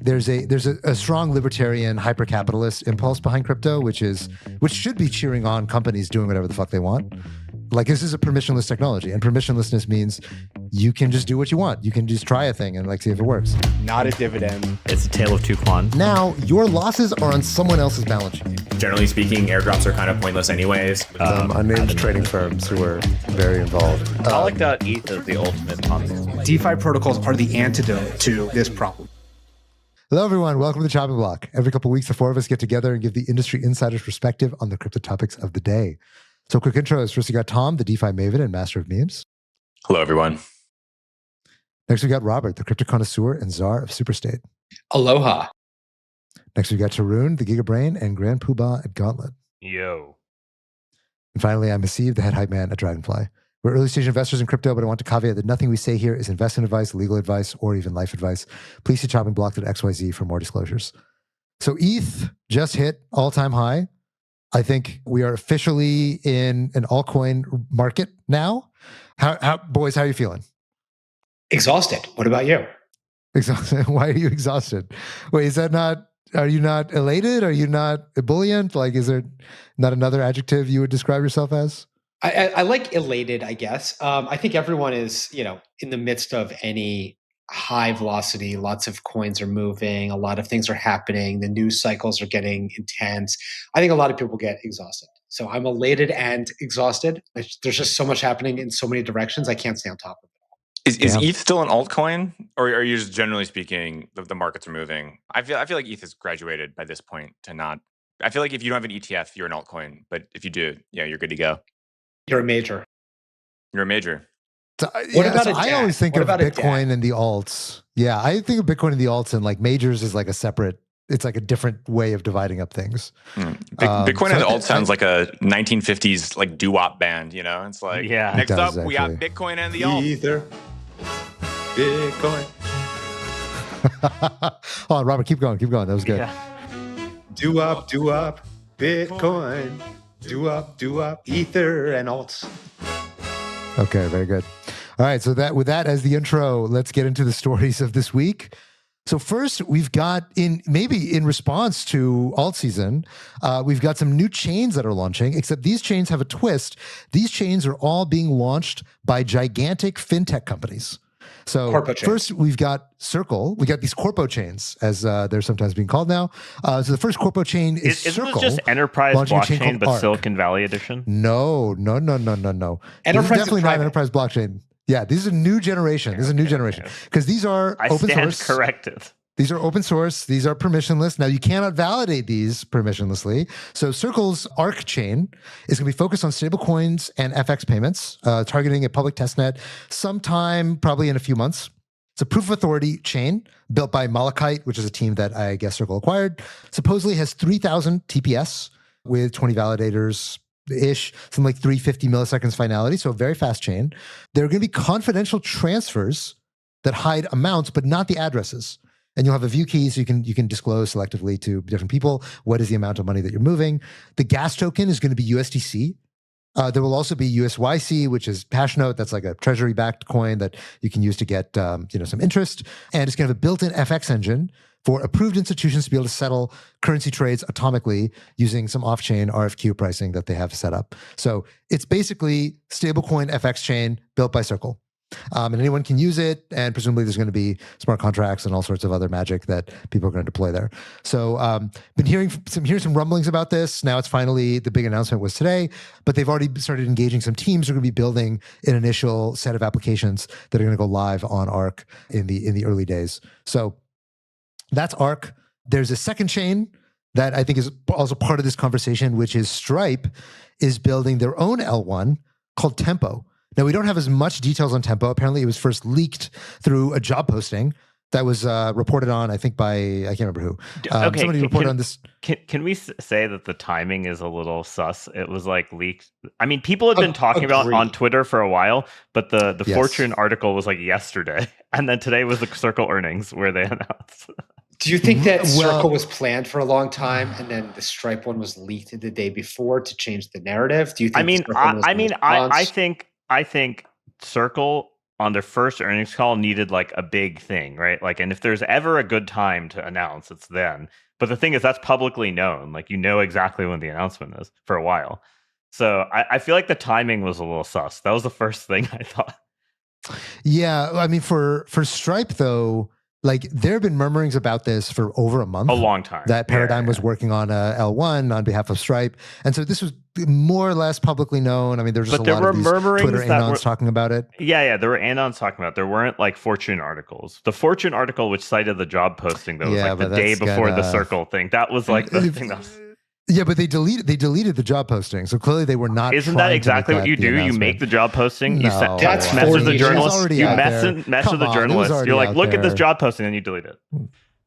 there's a strong libertarian hyper-capitalist impulse behind crypto, which should be cheering on companies doing whatever the fuck they want. Like, this is a permissionless technology, and permissionlessness means you can just do what you want. You can just try a thing and see if it works. Not a dividend. It's a tale of two quants. Now, your losses are on someone else's balance sheet. Generally speaking, airdrops are kind of pointless anyways. Unnamed trading firms who are very involved. I like that ETH is the ultimate Ponzi. DeFi protocols are the antidote to this problem. Hello, everyone. Welcome to the Chopping Block. Every couple of weeks, the four of us get together and give the industry insider's perspective on the crypto topics of the day. So quick intros. First, we got Tom, the DeFi maven and master of memes. Hello, everyone. Next, we got Robert, the crypto connoisseur and czar of Superstate. Aloha. Next, we got Tarun, the Gigabrain and Grand Poobah at Gauntlet. Yo. And finally, I'm Haseeb, the head hype man at Dragonfly. We're early stage investors in crypto, but I want to caveat that nothing we say here is investment advice, legal advice, or even life advice. Please see choppingblock.xyz for more disclosures. So ETH just hit all-time high. I think we are officially in an altcoin market now. Boys, how are you feeling? Exhausted. What about you? Exhausted. Why are you exhausted? Wait, are you not elated? Are you not ebullient? Like, is there not another adjective you would describe yourself as? I like elated, I guess. I think everyone is, in the midst of any high velocity. Lots of coins are moving. A lot of things are happening. The news cycles are getting intense. I think a lot of people get exhausted. So I'm elated and exhausted. There's just so much happening in so many directions. I can't stay on top of it. Is ETH still an altcoin, or are you just generally speaking the markets are moving? I feel like ETH has graduated by this point to not. I feel like if you don't have an ETF, you're an altcoin. But if you do, yeah, you're good to go. You're a major. You're a major. So, I always think of Bitcoin and the alts. Yeah, I think of Bitcoin and the alts, and like majors is like it's like a different way of dividing up things. Bitcoin and the alts sounds like a 1950s like doo-wop band, It's like, next up, actually. We got Bitcoin and the alts. Ether, Bitcoin. Oh, Robert, keep going. That was good. Yeah. Doo-wop, Bitcoin. Doo-wop, Ether and alts. Okay, very good. All right, so with that as the intro, let's get into the stories of this week. So first, we've got in response to alt season, we've got some new chains that are launching, except these chains have a twist. These chains are all being launched by gigantic fintech companies. So first, we've got Circle. We got these Corpo chains, as they're sometimes being called now. So the first Corpo chain is Circle. Isn't this just Enterprise Blockchain, but Silicon Valley edition? No. Enterprise this is definitely not Enterprise Blockchain. Yeah, this is a new generation. This is a new generation. Because these are open source. Corrected. These are open source. These are permissionless. Now, you cannot validate these permissionlessly. So Circle's ARC chain is going to be focused on stablecoins and FX payments, targeting a public testnet sometime probably in a few months. It's a proof of authority chain built by Malachite, which is a team that I guess Circle acquired. Supposedly has 3,000 TPS with 20 validators-ish, some like 350 milliseconds finality, so a very fast chain. There are going to be confidential transfers that hide amounts, but not the addresses. And you'll have a view key, so you can disclose selectively to different people what is the amount of money that you're moving. The gas token is going to be USDC. There will also be USYC, which is Hashnote. That's like a treasury-backed coin that you can use to get some interest. And it's going to have a built-in FX engine for approved institutions to be able to settle currency trades atomically using some off-chain RFQ pricing that they have set up. So it's basically stablecoin FX chain built by Circle. And anyone can use it, and presumably there's going to be smart contracts and all sorts of other magic that people are going to deploy there. So been hearing some rumblings about this. Now it's finally, the big announcement was today, but they've already started engaging some teams who are going to be building an initial set of applications that are going to go live on ARC in the early days. So that's ARC. There's a second chain that I think is also part of this conversation, which is Stripe is building their own L1 called Tempo. Now, we don't have as much details on Tempo. Apparently, it was first leaked through a job posting that was reported on, I think, by, I can't remember who. Somebody reported on this. Can we say that the timing is a little sus? It was like leaked. I mean, people had been talking about on Twitter for a while, but the Fortune article was like yesterday. And then today was the Circle earnings where they announced. Do you think that Circle was planned for a long time, and then the Stripe one was leaked the day before to change the narrative? Do you think? I think Circle on their first earnings call needed like a big thing, right? Like, and if there's ever a good time to announce, it's then. But the thing is, that's publicly known. Like, you know exactly when the announcement is for a while. So I feel like the timing was a little sus. That was the first thing I thought. Yeah, I mean, for Stripe though, like there have been murmurings about this for over a month. A long time. That Paradigm was working on a L1 on behalf of Stripe, and so this was more or less publicly known. I mean, there's just a lot of these Twitter anons talking about it. Yeah, there were anons talking about it. There weren't like Fortune articles. The Fortune article, which cited the job posting, that was like the day before the Circle thing. That was like the thing that was. Yeah, but they deleted the job posting, so clearly they were not. Isn't that exactly what you do? You make the job posting, you message the journalist, you message the journalist. You're like, look at this job posting, and you delete it.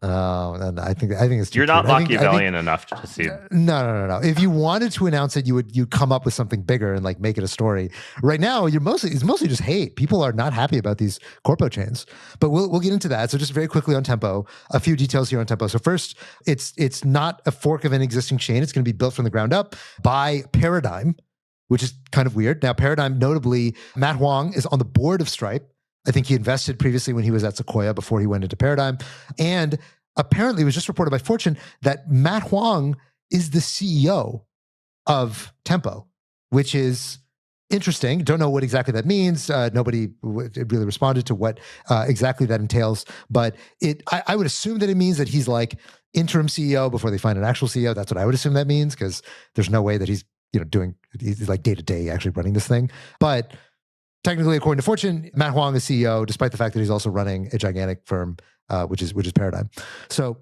Oh, and I think it's too you're not Machiavellian enough to see. No. If you wanted to announce it, you'd come up with something bigger and like make it a story. Right now, it's mostly just hate. People are not happy about these Corpo chains, but we'll get into that. So just very quickly on Tempo, a few details here on Tempo. So first, it's not a fork of an existing chain. It's going to be built from the ground up by Paradigm, which is kind of weird. Now, Paradigm, notably, Matt Huang is on the board of Stripe. I think he invested previously when he was at Sequoia before he went into Paradigm. And apparently it was just reported by Fortune that Matt Huang is the CEO of Tempo, which is interesting. Don't know what exactly that means. Nobody really responded to what exactly that entails. But I would assume that it means that he's like interim CEO before they find an actual CEO. That's what I would assume that means, because there's no way that he's he's like day-to-day actually running this thing. But technically, according to Fortune, Matt Huang is CEO, despite the fact that he's also running a gigantic firm, which is Paradigm. So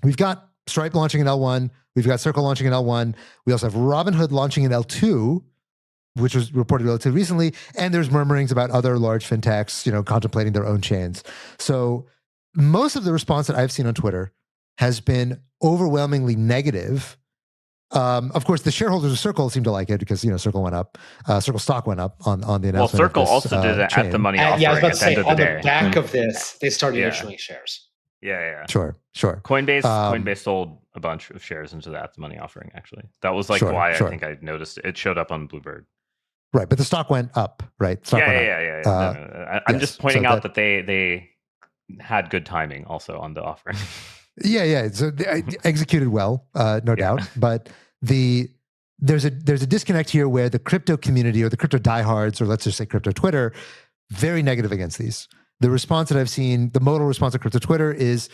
we've got Stripe launching an L1. We've got Circle launching an L1. We also have Robinhood launching an L2, which was reported relatively recently. And there's murmurings about other large fintechs, contemplating their own chains. So most of the response that I've seen on Twitter has been overwhelmingly negative. Of course, the shareholders of Circle seem to like it because Circle went up. Circle stock went up on the announcement. Well, Circle also did it at the money offering. Yeah, I was about to say, on the back of this, they started issuing shares. Yeah. Sure. Coinbase sold a bunch of shares into that money offering. Actually, that was like why I think I noticed it showed up on Bluebird. Right, but the stock went up, right? Yeah. I'm just pointing out that they had good timing also on the offering. Yeah. So they executed well, no doubt. But there's a disconnect here where the crypto community or the crypto diehards, or let's just say crypto Twitter, very negative against these. The response that I've seen, the modal response of crypto Twitter is,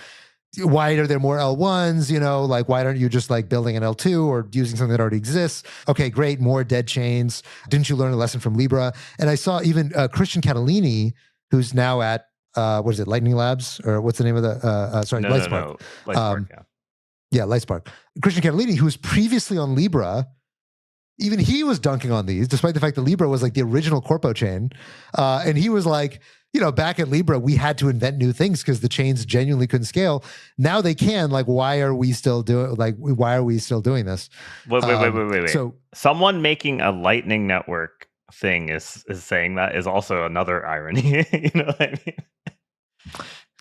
why are there more L1s? Like, why aren't you just like building an L2 or using something that already exists? Okay, great. More dead chains. Didn't you learn a lesson from Libra? And I saw even Christian Catalini, who's now at, what is it, Lightning Labs? Or what's the name of the, Lightspark. No. Lightspark, Yeah, Lightspark. Christian Catalini, who was previously on Libra, even he was dunking on these, despite the fact that Libra was like the original Corpo chain. And he was like, back at Libra, we had to invent new things because the chains genuinely couldn't scale. Now they can. Like, why are we still doing this? Wait. So someone making a Lightning Network thing is saying that is also another irony. You know what I mean?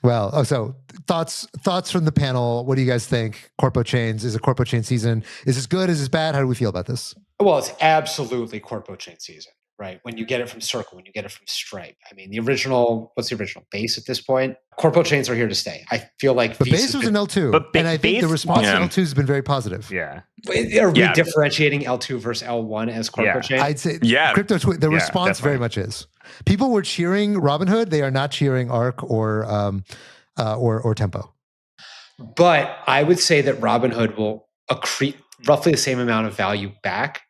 Well, so thoughts from the panel. What do you guys think? Corpo chains, is a Corpo chain season? Is this good? Is this bad? How do we feel about this? Well, it's absolutely Corpo chain season, right? When you get it from Circle, when you get it from Stripe. I mean, what's the original? Base at this point? Corpo chains are here to stay. I feel like Base was an L2, and I think the response to L2 has been very positive. Yeah. Are we differentiating L2 versus L1 as Corpo chain? I'd say the response definitely. Very much is. People were cheering Robinhood. They are not cheering Arc or Tempo. But I would say that Robinhood will accrete roughly the same amount of value back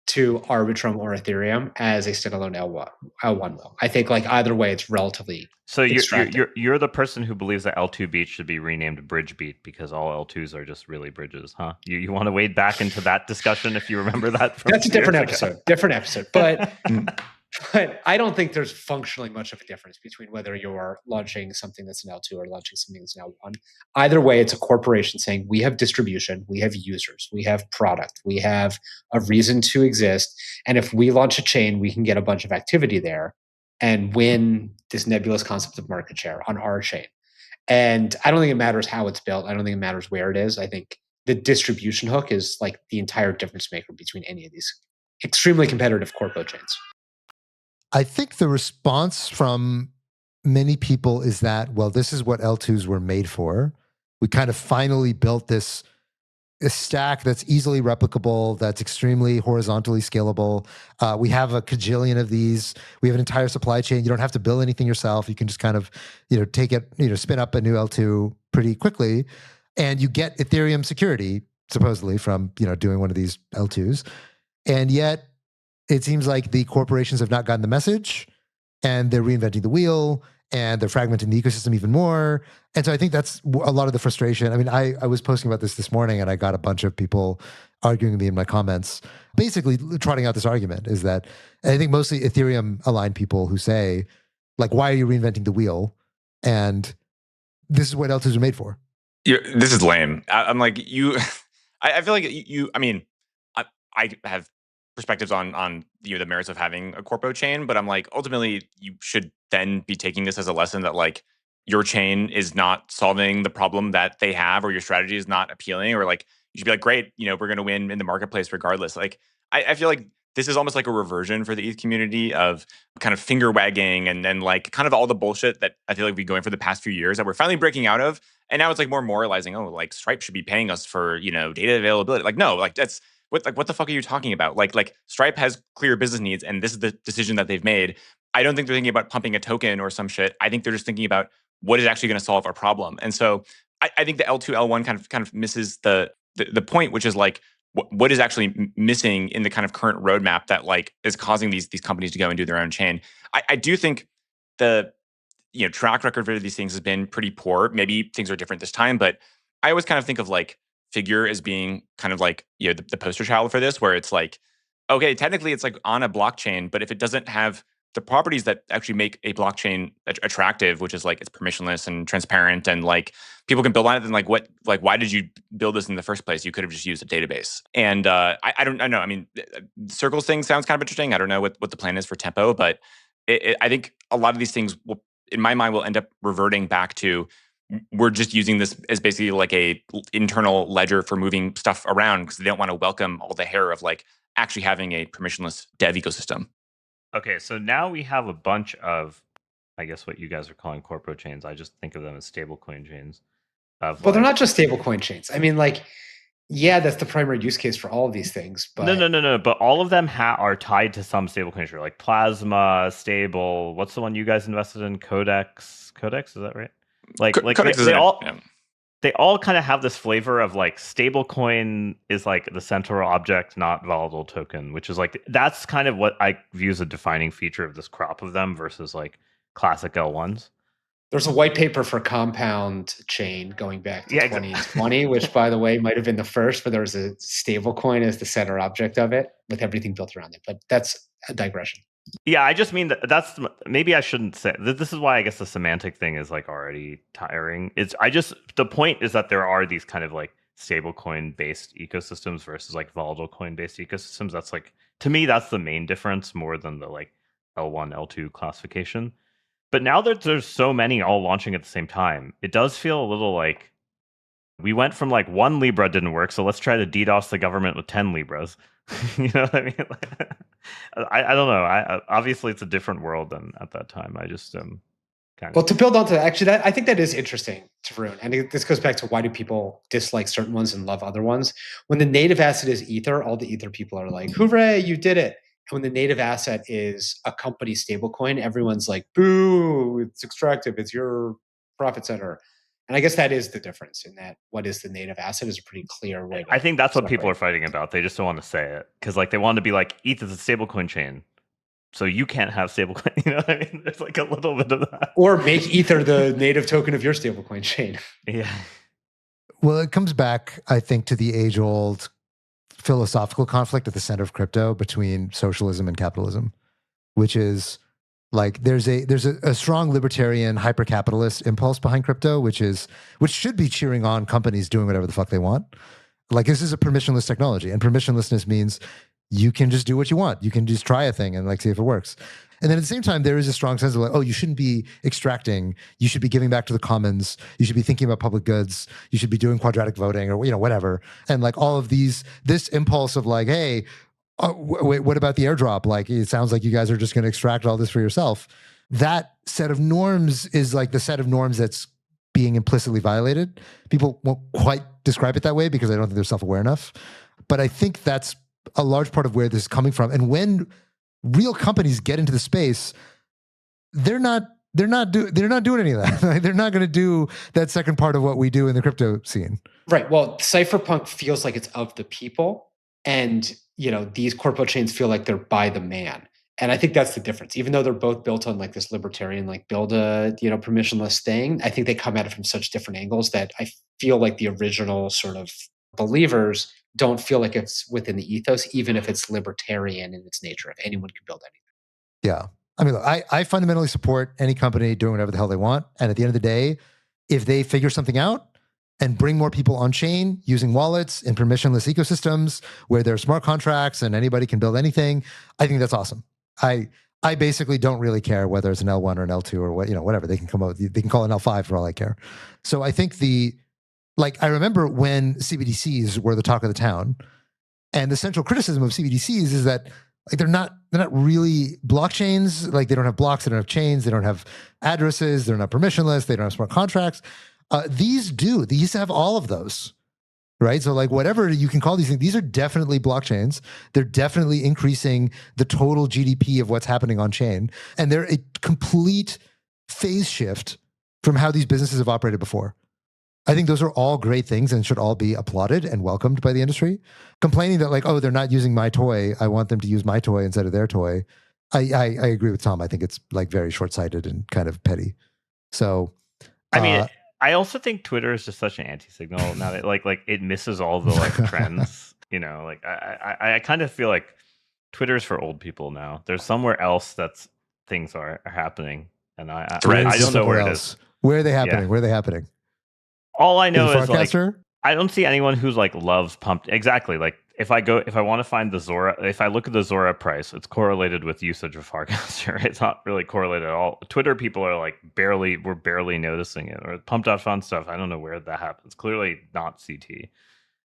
to Arbitrum or Ethereum as a standalone L1 will. I think like either way, it's relatively. So you're the person who believes that L2 Beat should be renamed Bridge Beat because all L2s are just really bridges, huh? You want to wade back into that discussion if you remember that? That's a different episode. But but I don't think there's functionally much of a difference between whether you're launching something that's an L2 or launching something that's an L1. Either way, it's a corporation saying we have distribution, we have users, we have product, we have a reason to exist. And if we launch a chain, we can get a bunch of activity there and win this nebulous concept of market share on our chain. And I don't think it matters how it's built. I don't think it matters where it is. I think the distribution hook is like the entire difference maker between any of these extremely competitive Corpo chains. I think the response from many people is that, well, this is what L2s were made for. We kind of finally built this a stack that's easily replicable, that's extremely horizontally scalable. We have a cajillion of these. We have an entire supply chain. You don't have to build anything yourself. You can just kind of, take it, spin up a new L2 pretty quickly, and you get Ethereum security supposedly from, doing one of these L2s. And yet, it seems like the corporations have not gotten the message, and they're reinventing the wheel, and they're fragmenting the ecosystem even more. And so I think that's a lot of the frustration. I mean, I was posting about this morning, and I got a bunch of people arguing with me in my comments, basically trotting out this argument is that I think mostly Ethereum aligned people who say, like, why are you reinventing the wheel? And this is what L2s are made for. This is lame. I'm like, I feel like I mean, I have perspectives on the merits of having a Corpo chain, but I'm like, ultimately you should then be taking this as a lesson that like your chain is not solving the problem that they have, or your strategy is not appealing, or like you should be like, great, we're going to win in the marketplace regardless. Like I feel like this is almost like a reversion for the ETH community of kind of finger wagging and then like kind of all the bullshit that I feel like we've been going for the past few years that we're finally breaking out of. And now it's like more moralizing, oh, like Stripe should be paying us for, data availability. Like, no, like that's what the fuck are you talking about? Like Stripe has clear business needs, and this is the decision that they've made. I don't think they're thinking about pumping a token or some shit. I think they're just thinking about what is actually going to solve our problem. And so I think the L2, L1 kind of misses the point, which is like what is actually missing in the kind of current roadmap that like is causing these companies to go and do their own chain. I do think the track record for these things has been pretty poor. Maybe things are different this time, but I always kind of think of like Figure as being kind of like the poster child for this, where it's like, okay, technically it's like on a blockchain, but if it doesn't have the properties that actually make a blockchain attractive, which is like it's permissionless and transparent and like people can build on it, then like why did you build this in the first place? You could have just used a database. And I don't know. I mean, Circles thing sounds kind of interesting. I don't know what the plan is for Tempo, but I think a lot of these things will, in my mind, will end up reverting back to we're just using this as basically like a internal ledger for moving stuff around because they don't want to welcome all the hair of like actually having a permissionless dev ecosystem. Okay, so now we have a bunch of, I guess what you guys are calling Corpo chains. I just think of them as stablecoin chains. Well, they're not just stablecoin chains. I mean, like, yeah, that's the primary use case for all of these things. But no. But all of them are tied to some stablecoin, like Plasma, Stable. What's the one you guys invested in? Codex. Is that right? Like they all kind of have this flavor of like stablecoin is like the central object, not volatile token, which is like that's kind of what I view as a defining feature of this crop of them versus like classic L1s. There's a white paper for Compound Chain going back to 2020, which, by the way, might have been the first, but there was a stablecoin as the center object of it with everything built around it. But that's a digression. Yeah, I just mean that's maybe I shouldn't say this is why I guess the semantic thing is like already tiring. The point is that there are these kind of like stablecoin based ecosystems versus like volatile coin based ecosystems. That's like, to me, that's the main difference more than the like L1, L2 classification. But now that there's so many all launching at the same time, it does feel a little like we went from like one Libra didn't work, so let's try to DDoS the government with 10 Libras. You know what I mean? I don't know. Obviously, it's a different world than at that time. I just kind of. Well, to build on to that, actually, I think that is interesting, Tarun. And this goes back to why do people dislike certain ones and love other ones? When the native asset is Ether, all the Ether people are like, hooray, you did it. And when the native asset is a company stablecoin, everyone's like, boo, it's extractive, it's your profit center. And I guess that is the difference in that what is the native asset is a pretty clear way. I think that's what people are fighting about. They just don't want to say it because like they want to be like, ETH is a stablecoin chain, so you can't have stablecoin. You know what I mean? There's like a little bit of that. Or make Ether the native token of your stablecoin chain. Yeah. Well, it comes back, I think, to the age-old philosophical conflict at the center of crypto between socialism and capitalism, which is like there's a strong libertarian hyper-capitalist impulse behind crypto, which should be cheering on companies doing whatever the fuck they want. Like this is a permissionless technology, and permissionlessness means you can just do what you want. You can just try a thing and like see if it works. And then at the same time, there is a strong sense of like, oh, you shouldn't be extracting. You should be giving back to the commons. You should be thinking about public goods. You should be doing quadratic voting or whatever. And like all of this impulse of like, hey, wait, what about the airdrop? Like, it sounds like you guys are just going to extract all this for yourself. That set of norms is like the set of norms that's being implicitly violated. People won't quite describe it that way because I don't think they're self-aware enough. But I think that's a large part of where this is coming from. And when real companies get into the space, they're not doing any of that. They're not going to do that second part of what we do in the crypto scene. Right. Well, cypherpunk feels like it's of the people, and these corpo chains feel like they're by the man. And I think that's the difference. Even though they're both built on like this libertarian, like build a permissionless thing, I think they come at it from such different angles that I feel like the original sort of believers don't feel like it's within the ethos, even if it's libertarian in its nature. If anyone can build anything. Yeah. I mean, look, I fundamentally support any company doing whatever the hell they want. And at the end of the day, if they figure something out and bring more people on chain using wallets in permissionless ecosystems where there are smart contracts and anybody can build anything, I think that's awesome. I basically don't really care whether it's an L1 or an L2 or what, whatever. They can come out, they can call it an L5 for all I care. So I think I remember when CBDCs were the talk of the town, and the central criticism of CBDCs is that like they're not really blockchains. Like they don't have blocks, they don't have chains, they don't have addresses, they're not permissionless, they don't have smart contracts. These have all of those, right? So like whatever you can call these things, these are definitely blockchains. They're definitely increasing the total GDP of what's happening on chain. And they're a complete phase shift from how these businesses have operated before. I think those are all great things and should all be applauded and welcomed by the industry. Complaining that like, oh, they're not using my toy, I want them to use my toy instead of their toy. I agree with Tom. I think it's like very short-sighted and kind of petty. So, I mean, I also think Twitter is just such an anti-signal now that like it misses all the like trends. Like I kind of feel like Twitter's for old people now. There's somewhere else that's things are happening, and I don't know where it is. Where are they happening? Yeah. Where are they happening? All I know is like I don't see anyone who's like loves pumped. Exactly. Like if I want to find the Zora, if I look at the Zora price, it's correlated with usage of Farcaster. It's not really correlated at all. Twitter people are like we're barely noticing it. Or pump.fun stuff, I don't know where that happens. Clearly not CT.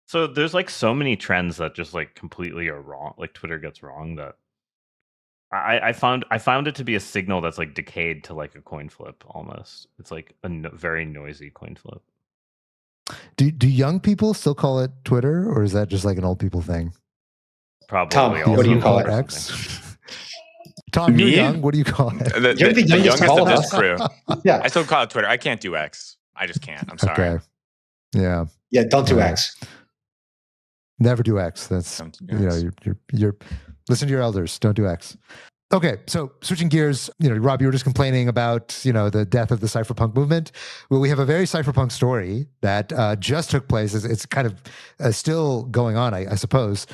So there's like so many trends that just like completely are wrong. Like Twitter gets wrong that I found it to be a signal that's like decayed to like a coin flip almost. It's like a very noisy coin flip. Do young people still call it Twitter, or is that just like an old people thing? Probably. Tom, what do you call it? X? Tom, you're young. What do you call it? You're the youngest of this crew. Yeah. I still call it Twitter. I can't do X. I just can't. I'm sorry. Okay. Yeah. Yeah, don't do X. Never do X. That's you're listen to your elders. Don't do X. Okay, so switching gears, Rob, you were just complaining about, the death of the cypherpunk movement. Well, we have a very cypherpunk story that just took place. It's kind of still going on, I suppose,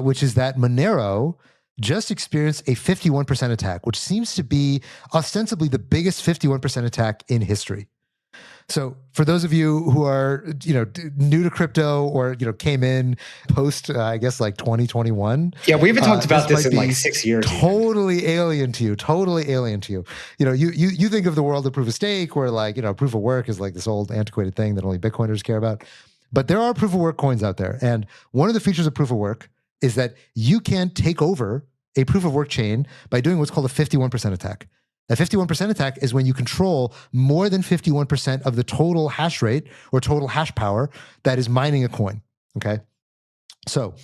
which is that Monero just experienced a 51% attack, which seems to be ostensibly the biggest 51% attack in history. So for those of you who are, new to crypto or, came in post, I guess like 2021. Yeah, we haven't talked about this in like 6 years. Totally alien to you. You think of the world of proof of stake where like, proof of work is like this old antiquated thing that only Bitcoiners care about. But there are proof of work coins out there. And one of the features of proof of work is that you can take over a proof of work chain by doing what's called a 51% attack. A 51% attack is when you control more than 51% of the total hash rate or total hash power that is mining a coin, okay? So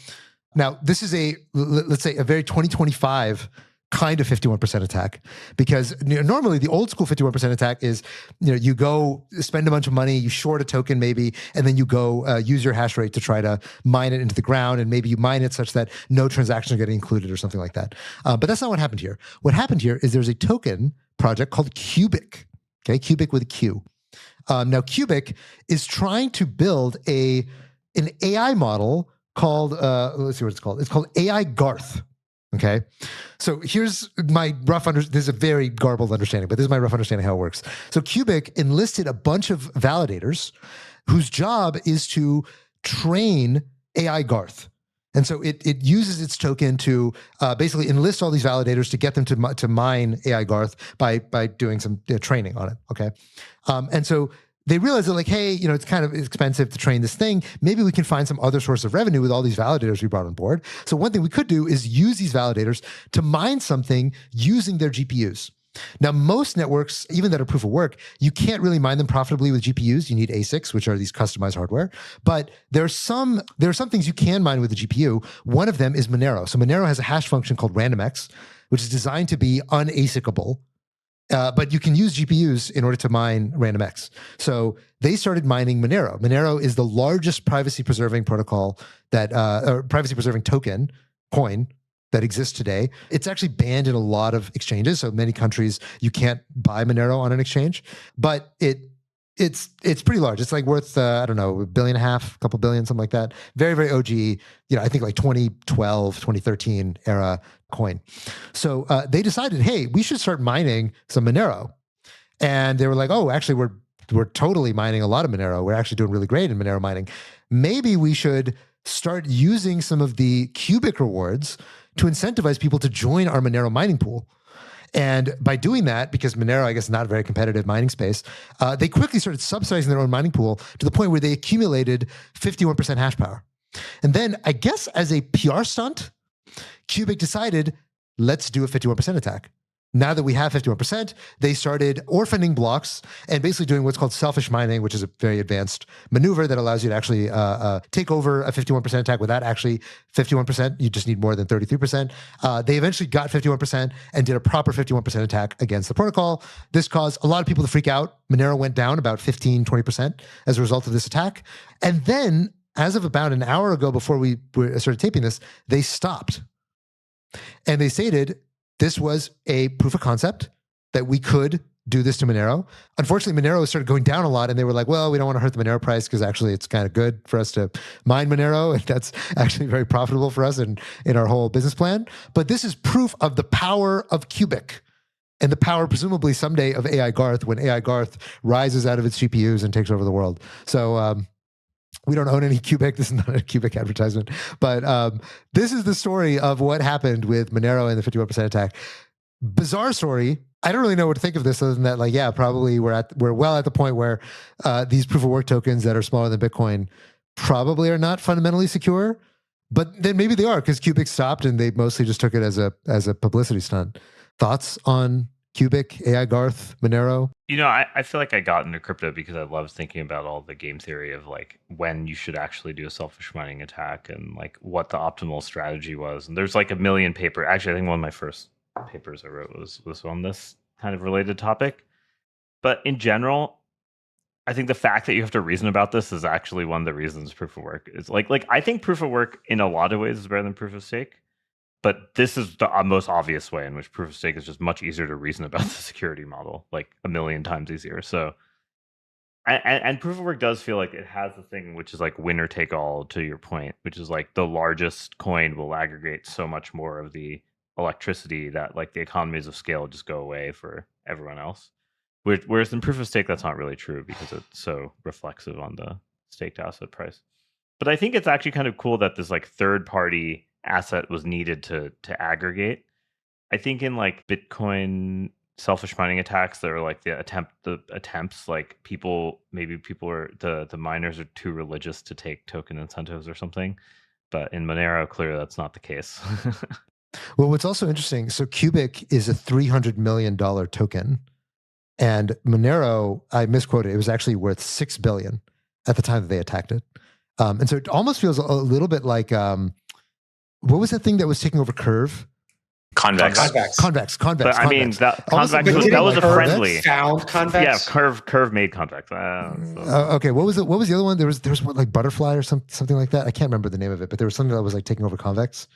now this is let's say a very 2025 kind of 51% attack, because normally the old school 51% attack is, you go spend a bunch of money, you short a token maybe, and then you go use your hash rate to try to mine it into the ground, and maybe you mine it such that no transactions are getting included or something like that. But that's not what happened here. What happened here is there's a token project called Qubic, okay? Qubic with a Q. Now Qubic is trying to build an AI model called, let's see what it's called. It's called AI Garth. Okay, so here's my this is a very garbled understanding, but this is my rough understanding how it works. So Qubic enlisted a bunch of validators whose job is to train AI Garth. And so it uses its token to basically enlist all these validators to get them to mine AI Garth by doing some training on it, okay? And so they realized that like, hey, it's kind of expensive to train this thing. Maybe we can find some other source of revenue with all these validators we brought on board. So one thing we could do is use these validators to mine something using their GPUs. Now, most networks, even that are proof of work, you can't really mine them profitably with GPUs. You need ASICs, which are these customized hardware. But there are some things you can mine with the GPU. One of them is Monero. So Monero has a hash function called randomX, which is designed to be unasicable. But you can use GPUs in order to mine randomX. So they started mining Monero. Monero is the largest privacy-preserving protocol or privacy-preserving coin that exists today. It's actually banned in a lot of exchanges. So many countries, you can't buy Monero on an exchange, but it's pretty large. It's like worth, I don't know, $1.5 billion, a couple billion, something like that. Very, very OG, I think like 2012, 2013 era coin. So they decided, hey, we should start mining some Monero. And they were like, oh, actually, we're totally mining a lot of Monero. We're actually doing really great in Monero mining. Maybe we should start using some of the Qubic rewards to incentivize people to join our Monero mining pool. And by doing that, because Monero, I guess, is not a very competitive mining space, they quickly started subsidizing their own mining pool to the point where they accumulated 51% hash power. And then, I guess, as a PR stunt, Qubic decided, let's do a 51% attack. Now that we have 51%, they started orphaning blocks and basically doing what's called selfish mining, which is a very advanced maneuver that allows you to actually take over a 51% attack without actually 51%. You just need more than 33%. They eventually got 51% and did a proper 51% attack against the protocol. This caused a lot of people to freak out. Monero went down about 15, 20% as a result of this attack. And then, as of about an hour ago before we started taping this, they stopped. And they stated, this was a proof of concept that we could do this to Monero. Unfortunately, Monero started going down a lot, and they were like, well, we don't want to hurt the Monero price because actually it's kind of good for us to mine Monero, and that's actually very profitable for us in our whole business plan. But this is proof of the power of Qubic and the power, presumably someday, of AI Garth when AI Garth rises out of its GPUs and takes over the world. So we don't own any Qubic. This is not a Qubic advertisement. But this is the story of what happened with Monero and the 51% attack. Bizarre story. I don't really know what to think of this other than that, like, yeah, probably we're well at the point where these proof of work tokens that are smaller than Bitcoin probably are not fundamentally secure. But then maybe they are, because Qubic stopped and they mostly just took it as a publicity stunt. Thoughts on Qubic, AI Garth, Monero? I feel like I got into crypto because I love thinking about all the game theory of like when you should actually do a selfish mining attack and like what the optimal strategy was. And there's like a million paper. Actually, I think one of my first papers I wrote was on this kind of related topic. But in general, I think the fact that you have to reason about this is actually one of the reasons proof of work is like I think proof of work in a lot of ways is better than proof of stake. But this is the most obvious way in which proof of stake is just much easier to reason about the security model, like a million times easier. So, and proof of work does feel like it has the thing which is like winner take all, to your point, which is like the largest coin will aggregate so much more of the electricity that like the economies of scale just go away for everyone else. Whereas in proof of stake, that's not really true because it's so reflexive on the staked asset price. But I think it's actually kind of cool that this like third party asset was needed to aggregate. I think in like Bitcoin selfish mining attacks, there are like the attempts, like people are the miners are too religious to take token incentives or something. But in Monero, clearly that's not the case. Well, what's also interesting, so Qubic is a $300 million token, and Monero, I misquoted, it was actually worth $6 billion at the time that they attacked it. And so it almost feels a little bit like what was that thing that was taking over Curve? Convex. But I mean, that was a friendly. Found Convex? Yeah, Curve made Convex. Okay, what was the other one? There was one like Butterfly or something like that. I can't remember the name of it, but there was something that was like taking over Convex.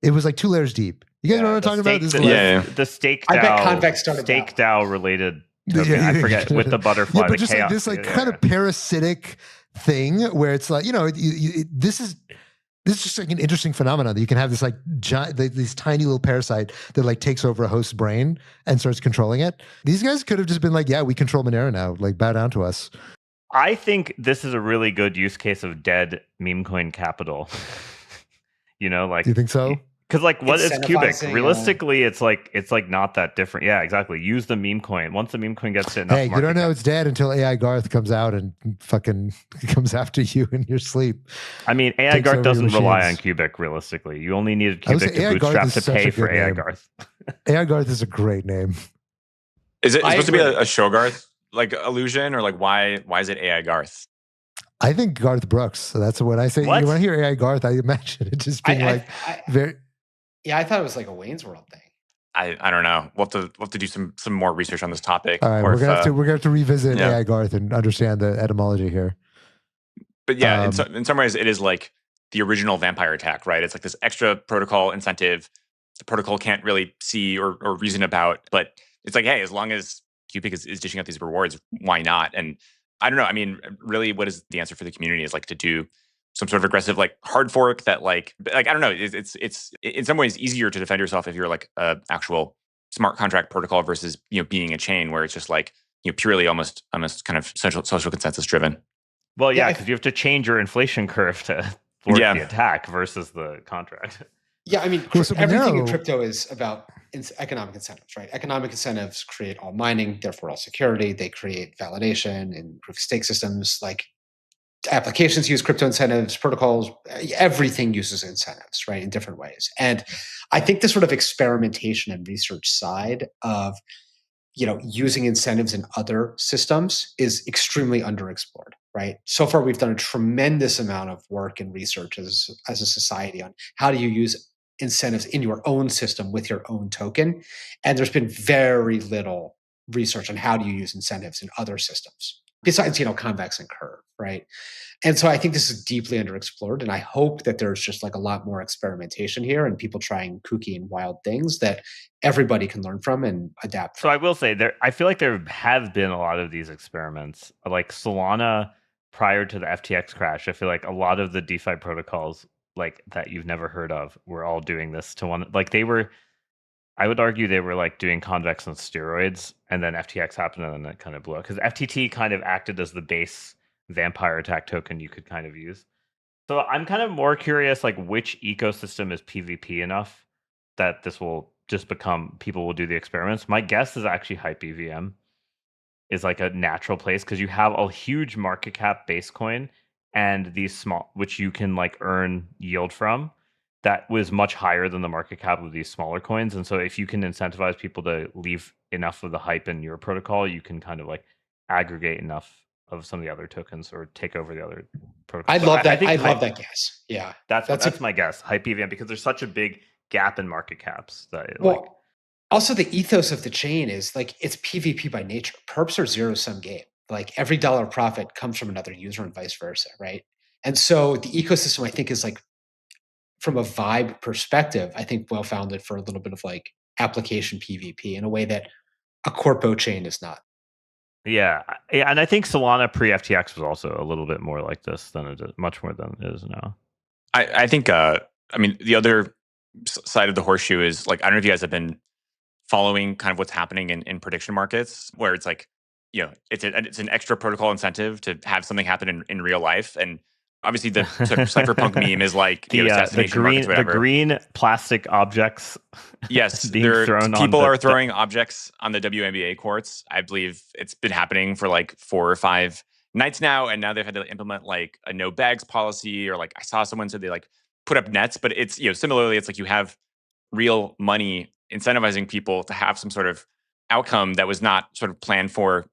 It was like 2 layers deep. You guys know what I'm talking about? The stake DAO. I bet Convex started stake DAO related token. I forget, with the butterfly. Yeah, but the just chaos. like this like kind of parasitic thing where it's like, this is just like an interesting phenomenon that you can have this like giant, these tiny little parasite that like takes over a host's brain and starts controlling it. These guys could have just been like, yeah, we control Monero now, like bow down to us. I think this is a really good use case of dead meme coin capital. Do you think so? Because like, what is Qubic? Incentivizing, Realistically, it's like not that different. Yeah, exactly. Use the meme coin. Once the meme coin gets to enough Hey, you market don't know cap- it's dead until AI Garth comes out and fucking comes after you in your sleep. I mean, AI Takes Garth over your doesn't rely on machines. Qubic. Realistically, you only needed I would Qubic say to AI Garth bootstrap is to such pay a for good AI name. Garth. AI Garth is a great name. Is it I supposed to be agree. a Shogarth like illusion, or like why is it AI Garth? I think Garth Brooks. So that's when I say What? when I hear AI Garth, I imagine it just being very. Yeah, I thought it was like a Wayne's World thing. I don't know. We'll have to do some more research on this topic. All right, or we're if, gonna have to revisit yeah. AI Garth and understand the etymology here. But yeah, in some ways, it is like the original vampire attack, right? It's like this extra protocol incentive the protocol can't really see or reason about. But it's like, hey, as long as Qubic is dishing out these rewards, why not? And I don't know. I mean, really, what is the answer for the community is like to do some sort of aggressive like hard fork that like I don't know. It's in some ways easier to defend yourself if you're like a actual smart contract protocol versus being a chain where it's just like purely almost kind of social consensus driven. Well, yeah, because you have to change your inflation curve to fork the attack versus the contract. Yeah, I mean, so everything in crypto is about economic incentives, right? Economic incentives create all mining, therefore all security. They create validation and proof of stake systems. Like applications use crypto incentives, protocols, everything uses incentives, right, in different ways. And I think the sort of experimentation and research side of using incentives in other systems is extremely underexplored, right? So far, we've done a tremendous amount of work and research as a society on how do you use incentives in your own system with your own token. And there's been very little research on how do you use incentives in other systems besides, convex and curve, right? And so I think this is deeply underexplored. And I hope that there's just like a lot more experimentation here and people trying kooky and wild things that everybody can learn from and adapt from. So I will say I feel like there have been a lot of these experiments. Like Solana prior to the FTX crash, I feel like a lot of the DeFi protocols like that you've never heard of were all doing this to one. Like I would argue they were like doing convex on steroids, and then FTX happened and then it kind of blew up. Because FTT kind of acted as the base vampire attack token you could kind of use. So I'm kind of more curious, like which ecosystem is PvP enough that this will just become people will do the experiments. My guess is actually Hype EVM is like a natural place because you have a huge market cap base coin and these small, which you can like earn yield from. That was much higher than the market cap of these smaller coins. And so if you can incentivize people to leave enough of the hype in your protocol, you can kind of like aggregate enough of some of the other tokens or take over the other protocols. I love that. I love that guess. Yeah. That's my guess. Hype EVM, because there's such a big gap in market caps that also the ethos of the chain is like it's PvP by nature. Perps are zero sum game. Like every dollar profit comes from another user and vice versa, right? And so the ecosystem I think is like from a vibe perspective, I think well founded for a little bit of like application PvP in a way that a Corpo chain is not. Yeah, and I think Solana pre FTX was also a little bit more like this than it is, much more than it is now. I think I mean the other side of the horseshoe is like I don't know if you guys have been following kind of what's happening in prediction markets where it's like it's an extra protocol incentive to have something happen in real life. And obviously the sort of cypherpunk meme is like the green plastic objects. Yes, being thrown people are throwing objects on the WNBA courts. I believe it's been happening for like 4 or 5 nights now, and now they've had to implement like a no bags policy, or like I saw someone said they like put up nets. But it's similarly, it's like you have real money incentivizing people to have some sort of outcome that was not sort of planned for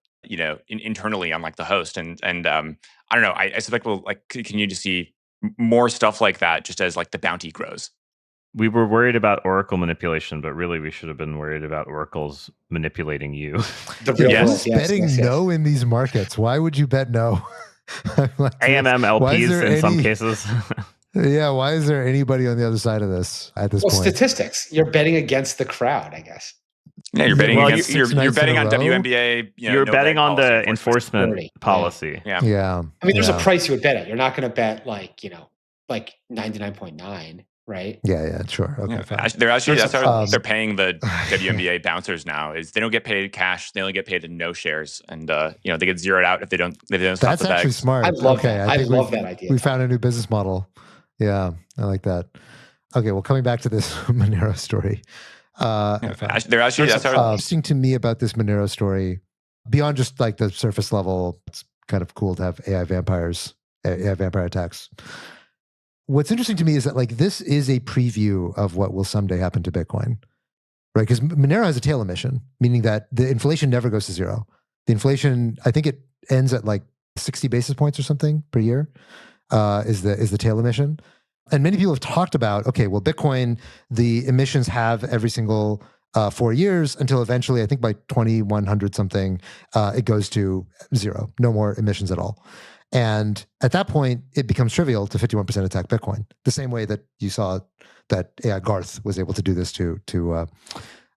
internally on like the host. And I don't know. I suspect we'll like continue to see more stuff like that just as like the bounty grows. We were worried about Oracle manipulation, but really we should have been worried about Oracle's manipulating you. Who's betting no in these markets? Why would you bet no? Like, AMM LPs in some cases. Yeah, why is there anybody on the other side of this at this point? Statistics. You're betting against the crowd, I guess. Yeah, you're betting against. You're betting on WNBA. You're betting on the enforcement policy. Yeah. I mean, there's a price you would bet at. You're not going to bet like 99.9, right? Yeah, sure. Okay, yeah. They're actually that's how they're paying the WNBA bouncers now. Is they don't get paid cash. They only get paid in no shares, and they get zeroed out if they don't. That's actually smart. I love that. I love that idea. We found a new business model. Yeah, I like that. Okay, well, coming back to this Monero story. They're actually that's interesting to me about this Monero story, beyond just like the surface level. It's kind of cool to have AI vampire attacks. What's interesting to me is that like this is a preview of what will someday happen to Bitcoin, right? Because Monero has a tail emission, meaning that the inflation never goes to zero. The inflation, I think it ends at like 60 basis points or something per year, is the tail emission. And many people have talked about, okay, well, Bitcoin, the emissions have every single 4 years until eventually, I think by 2100 something, it goes to zero, no more emissions at all. And at that point, it becomes trivial to 51% attack Bitcoin, the same way that you saw that Garth was able to do this to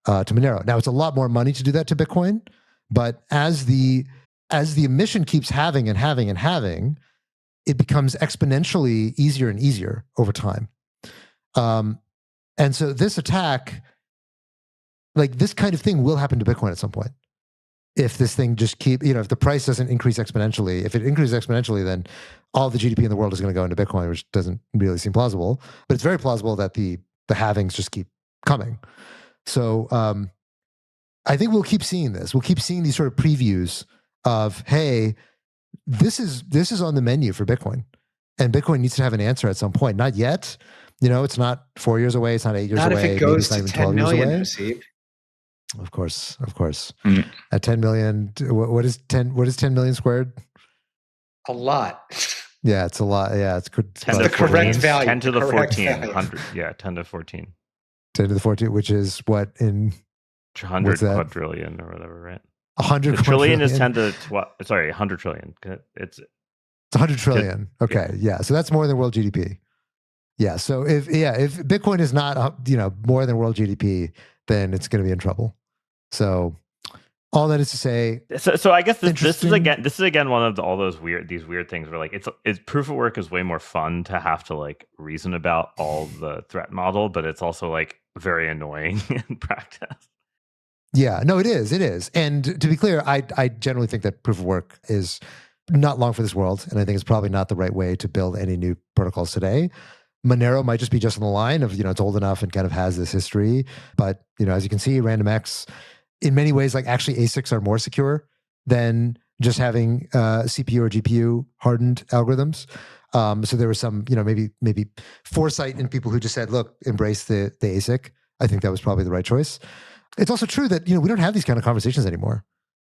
Monero. Now, it's a lot more money to do that to Bitcoin, but as the emission keeps having, it becomes exponentially easier and easier over time. And so this attack, like this kind of thing will happen to Bitcoin at some point. If this thing just if the price doesn't increase exponentially, if it increases exponentially, then all the GDP in the world is going to go into Bitcoin, which doesn't really seem plausible. But it's very plausible that the halvings just keep coming. So I think we'll keep seeing this. We'll keep seeing these sort of previews of, hey, this is on the menu for Bitcoin, and Bitcoin needs to have an answer at some point. Not yet. It's not 4 years away. It's not 8 years away. Not if it goes to 10 million, Nasib. Of course. At 10 million, what is 10 million squared? A lot. Yeah, it's a lot. Yeah, it's good. That's the correct value. 10 to the 14. 100. Yeah, 10 to 14. 10 to the 14, which is what in 100 quadrillion or whatever, right? 100 trillion is 10 to 12. Sorry, 100 trillion. It's 100 trillion. Okay, yeah. So that's more than world GDP. Yeah. So if Bitcoin is not more than world GDP, then it's going to be in trouble. So all that is to say. So I guess this is again one of all those weird things where like it's proof of work is way more fun to have to like reason about all the threat model, but it's also like very annoying in practice. Yeah, no, it is. And to be clear, I generally think that proof of work is not long for this world, and I think it's probably not the right way to build any new protocols today. Monero might just be just on the line of, it's old enough and kind of has this history. But, as you can see, RandomX, in many ways, like actually ASICs are more secure than just having CPU or GPU hardened algorithms. So there was some, maybe foresight in people who just said, look, embrace the ASIC. I think that was probably the right choice. It's also true that, we don't have these kind of conversations anymore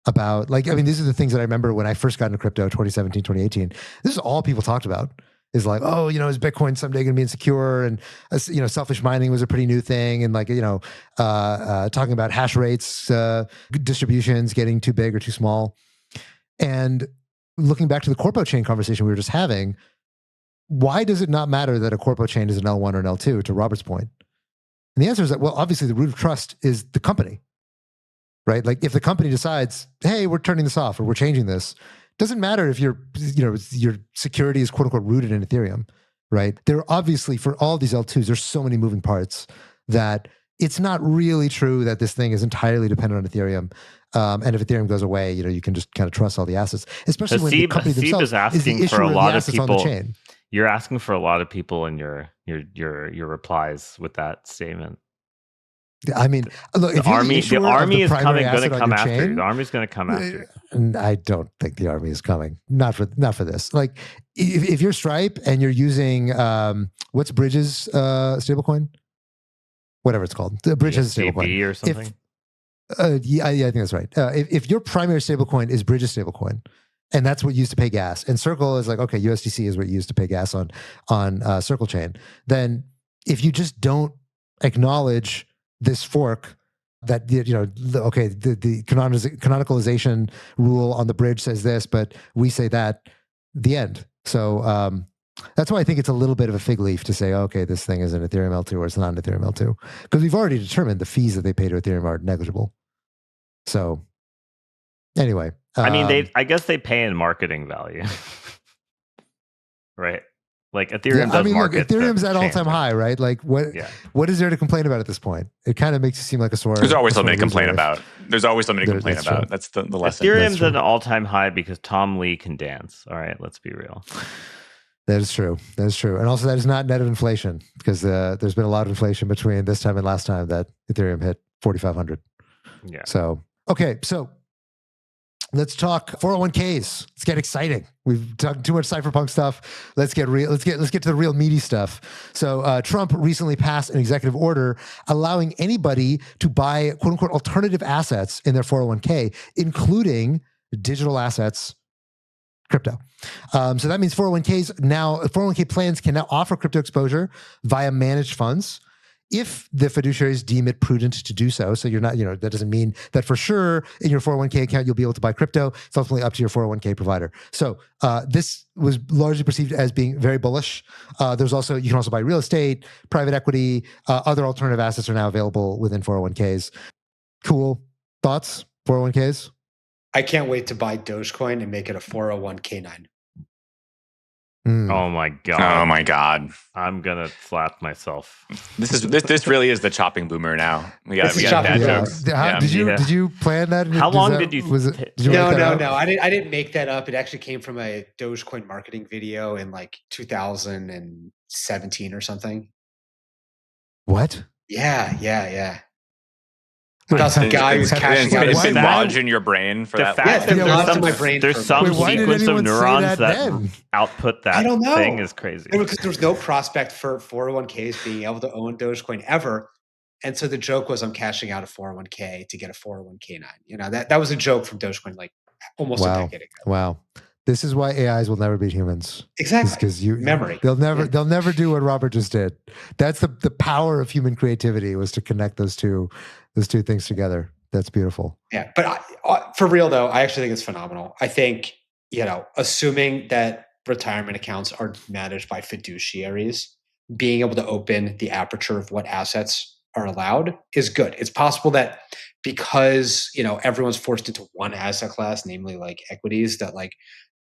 about these are the things that I remember when I first got into crypto, 2017, 2018. This is all people talked about. Is like, oh, is Bitcoin someday going to be insecure? And, selfish mining was a pretty new thing. And talking about hash rates, distributions getting too big or too small. And looking back to the Corpo chain conversation we were just having, why does it not matter that a Corpo chain is an L1 or an L2, to Robert's point? And the answer is that, well, obviously the root of trust is the company, right? Like if the company decides, hey, we're turning this off or we're changing this, doesn't matter if your security is quote unquote rooted in Ethereum, right? There are obviously, for all these L2s, there's so many moving parts that it's not really true that this thing is entirely dependent on Ethereum. And if Ethereum goes away, you can just kind of trust all the assets, especially when the company themselves is asking is the for a lot of people. On the chain. You're asking for a lot of people in your replies with that statement. I mean, look, the army is going to come after you. The army's going to come after you. And I don't think the army is coming. Not for this. Like, if you're Stripe and you're using what's Bridge's stablecoin, whatever it's called, the Bridge has a stablecoin or something. Yeah, I think that's right. If your primary stablecoin is Bridge's stablecoin, and that's what you use to pay gas, and Circle is like, okay, USDC is what you use to pay gas on Circle chain. Then, if you just don't acknowledge this fork that, the canonicalization rule on the bridge says this, but we say that, the end. So that's why I think it's a little bit of a fig leaf to say, okay, this thing is an Ethereum L2 or it's not an Ethereum L2. Because we've already determined the fees that they pay to Ethereum are negligible. So anyway. I guess they pay in marketing value. Right? Like Ethereum does market. Ethereum's at all-time high, right? Like what is there to complain about at this point? It kind of makes it seem like a sore. There's always something to complain about. That's the lesson. Ethereum's at an all-time high because Tom Lee can dance. All right, let's be real. That is true. That is true. And also that is not net of inflation because there's been a lot of inflation between this time and last time that Ethereum hit 4,500. Yeah. So, okay. So let's talk 401ks. Let's get exciting. We've talked too much cypherpunk stuff. Let's get real. Let's get to the real meaty stuff. So Trump recently passed an executive order allowing anybody to buy quote unquote alternative assets in their 401k, including digital assets, crypto. So that means 401k plans can now offer crypto exposure via managed funds if the fiduciaries deem it prudent to do so. So you're not, that doesn't mean that for sure in your 401k account you'll be able to buy crypto. It's ultimately up to your 401k provider. So this was largely perceived as being very bullish. There's also, you can also buy real estate, private equity, other alternative assets are now available within 401ks. Cool. Thoughts? 401ks? I can't wait to buy Dogecoin and make it a 401k9. Oh my god! Oh my god! I'm gonna slap myself. This really is the chopping boomer now. We got dad jokes. Did you plan that? How long did you? No. I didn't make that up. It actually came from a Dogecoin marketing video in like 2017 or something. What? Yeah. About some guy who's cashing out. It's been lodged in your brain for that. Yeah, it's been lodged in my brain. There's some sequence of neurons that output that thing is crazy. Because there's no prospect for 401ks being able to own Dogecoin ever. And so the joke was I'm cashing out a 401k to get a 401k9. That was a joke from Dogecoin like almost a decade ago. Wow. This is why AIs will never beat humans. Exactly. Because memory. They'll never do what Robert just did. That's the power of human creativity, was to connect those two things together. That's beautiful. Yeah, but for real though, I actually think it's phenomenal. I think, assuming that retirement accounts are managed by fiduciaries, being able to open the aperture of what assets are allowed is good. It's possible that because, everyone's forced into one asset class, namely like equities, that like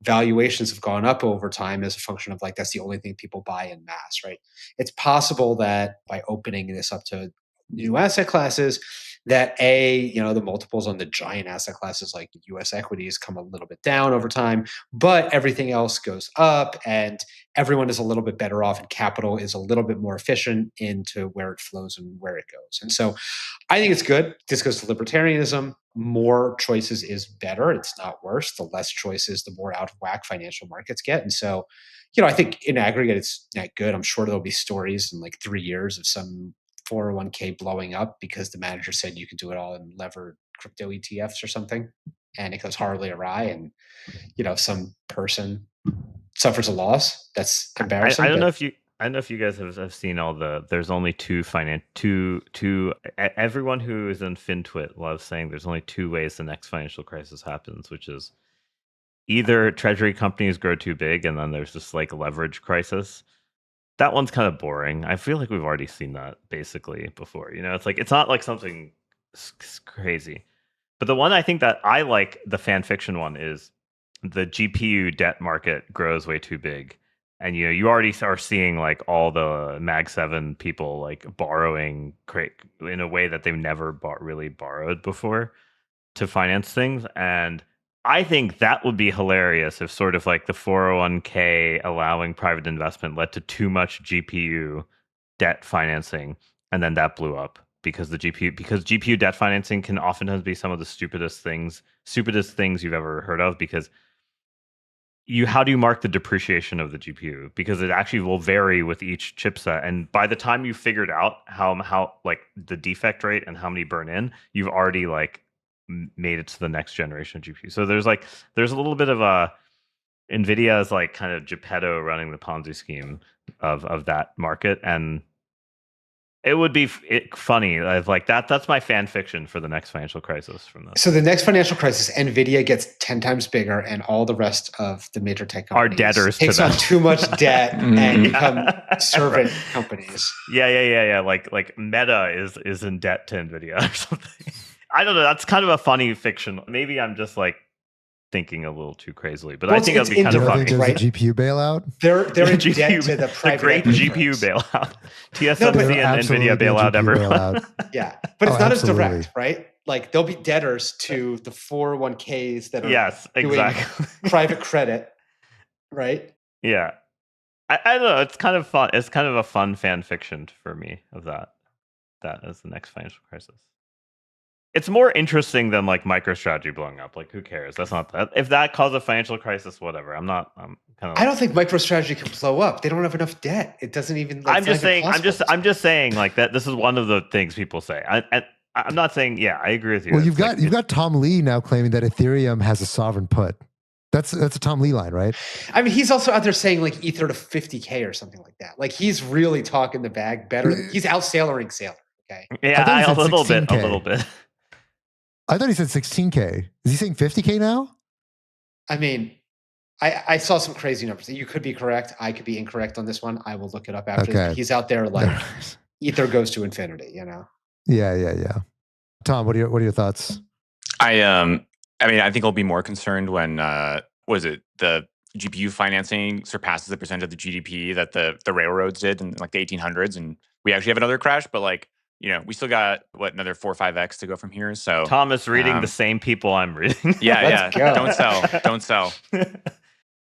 valuations have gone up over time as a function of like, that's the only thing people buy in mass, right? It's possible that by opening this up to new asset classes, that the multiples on the giant asset classes like US equities come a little bit down over time, but everything else goes up and everyone is a little bit better off and capital is a little bit more efficient into where it flows and where it goes. And so I think it's good. This goes to libertarianism. More choices is better. It's not worse. The less choices, the more out of whack financial markets get. And so, I think in aggregate, it's not good. I'm sure there'll be stories in like 3 years of some 401k blowing up because the manager said you could do it all in levered crypto ETFs or something, and it goes horribly awry, and some person suffers a loss. That's embarrassing. I don't know if you guys have seen all there's only two everyone who is in FinTwit loves saying there's only two ways the next financial crisis happens, which is either treasury companies grow too big and then there's this like leverage crisis. That one's kind of boring. I feel like we've already seen that basically before. It's like, it's not like something crazy. But the one I think that I like, the fan fiction one, is the GPU debt market grows way too big. And you already are seeing like all the Mag 7 people like borrowing in a way that they've never really borrowed before to finance things. And I think that would be hilarious if sort of like the 401k allowing private investment led to too much GPU debt financing, and then that blew up because GPU debt financing can oftentimes be some of the stupidest things you've ever heard of, because how do you mark the depreciation of the GPU? Because it actually will vary with each chipset, and by the time you figured out how like the defect rate and how many burn in, you've already like made it to the next generation of GPU. So there's a little bit of a NVIDIA is like kind of Geppetto running the Ponzi scheme of that market, and it would be funny. Like that's my fan fiction for the next financial crisis from this. So the next financial crisis, NVIDIA gets 10 times bigger, and all the rest of the major tech companies are debtors takes on too much debt and become servant companies. Yeah. Like Meta is in debt to NVIDIA or something. I don't know. That's kind of a funny fiction. Maybe I'm just like thinking a little too crazily, but I think it'll be kind of funny. Right? A GPU bailout? They're in debt to the private great GPU bailout. TSMC and NVIDIA bailout everyone. Yeah, but it's not as direct, right? Like they'll be debtors to the 401ks that are doing private credit, right? Yeah. I don't know. It's kind of fun. It's kind of a fun fan fiction for me of that as the next financial crisis. It's more interesting than like MicroStrategy blowing up. Like, who cares? That's not that. If that caused a financial crisis, whatever. I'm kind of. I don't think MicroStrategy can blow up. They don't have enough debt. It doesn't even. Like, I'm just saying like that. This is one of the things people say. I'm not saying. Yeah, I agree with you. Well, you've got Tom Lee now claiming that Ethereum has a sovereign put. That's a Tom Lee line, right? I mean, he's also out there saying like Ether to 50K or something like that. Like he's really talking the bag better. He's out-sailoring Sailor. Okay. Yeah, a little bit. I thought he said 16K. Is he saying 50K now? I mean, I saw some crazy numbers. You could be correct. I could be incorrect on this one. I will look it up after this. But he's out there like Ether goes to infinity, you know? Yeah. Tom, what are your thoughts? I mean, I think I'll be more concerned when the GPU financing surpasses the percentage of the GDP that the railroads did in like the 1800s, and we actually have another crash. But like, you know, we still got another 4 or 5x to go from here. So Thomas reading the same people I'm reading. Yeah. Don't sell.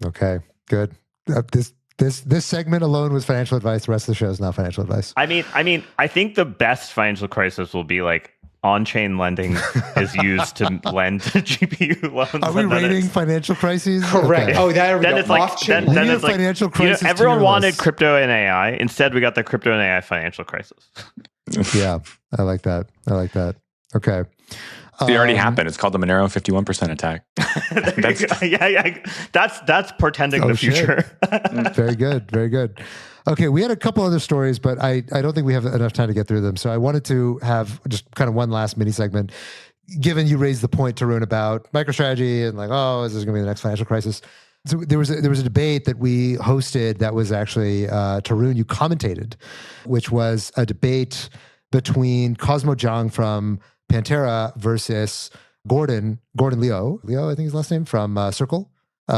Okay, good. This segment alone was financial advice. The rest of the show is not financial advice. I mean, I think the best financial crisis will be like on-chain lending is used to lend to GPU loans. Are we rating financial crises? Correct. Okay. Oh, there we go. It's like, then it's like financial crisis. Everyone wanted crypto and AI. Instead, we got the crypto and AI financial crisis. Yeah, I like that. Okay. It already happened. It's called the Monero 51% attack. That's portending the future. Very good. Okay, we had a couple other stories, but I don't think we have enough time to get through them. So I wanted to have just kind of one last mini segment. Given you raised the point, Tarun, about MicroStrategy and like, oh, is this going to be the next financial crisis? So there was a debate that we hosted that was actually Tarun, you commentated, which was a debate between Cosmo Zhang from Pantera versus Gordon Liu, I think his last name, from Circle,